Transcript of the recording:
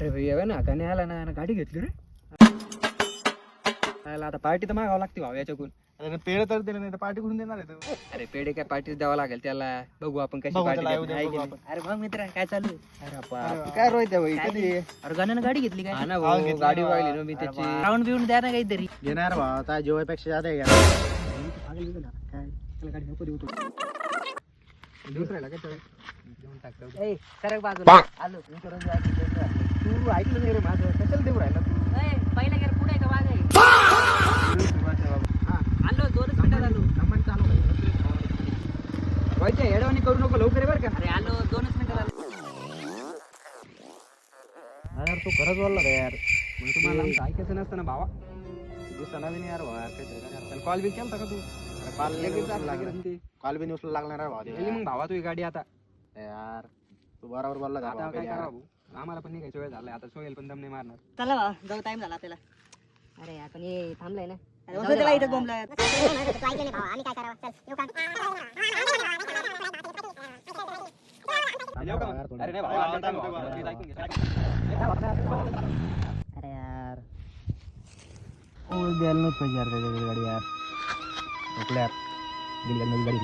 अरे भैया ना गाणे आला ना गाडी घेतली रे. आता पार्टी तर मागावं लागते भाऊ याच्याकडून. पेढे तर दिले नाही तर पार्टी कुठून देणार आहे तू? अरे पेढे काय पार्टीच द्यावं लागेल त्याला. बघू आपण कशी बघू पार्टी त्याला, देतो. उद्या आहे बघू की नाही? आपण. अरे मग मित्र काय चालू आहे? अरे बाप. काय रोहित भाई काय कधी अरे गाण्यानं गाडी घेतली काय? हा ना हा, भाऊ घेतली गाडी ना. वाहिली ना मी त्याची. राऊंड बिऊंड द्या ना काहीतरी. घेणार भाऊ आता जेवायपेक्षा जादा आहे का? ए, सरक बाजूला आलो मी करून जायचं. तू ऐकलं नाही रे माझं कशाला देऊ राहिला तू. पहिला गेला पुढे का मागे आलो 2 मिनिटात आलो. व्हायच्या येडवानी करू नको लवकर ये बरं का. अरे आलो 2 मिनिटात आलो. यार तू खरंच बोलला रे यार. मग तुम्हाला आमचं ऐकायचं नसतं ना भावा. दिसला नाही यार भाऊ यार काहीतरी कॉल बिल केलता का तू. काल लगेच जात लागला लागेल ते. काल बी न्यूजला लागणार आहे भाऊ गेली मग भावा तुझी गाडी आता. यार तू बरोबर बोलला जरा आता भाऊ काय यार. करा भाऊ. आम्हाला पण निघायची वेळ झालाय आता. सोहेल पण दम नाही मारणार. चला बा जाऊ टाइम झाला आपल्याला. अरे यार पण हे थांबलंय ना. त्याला इथं बोंबला. अरे नाही भावा, आता भावा, please ऐकून घे. अरे यार द्यायला नव्हतं पाहिजे यार त्याच्याकडे गाडी यार. म्हटलं यार गेली गाडी नवी गाडी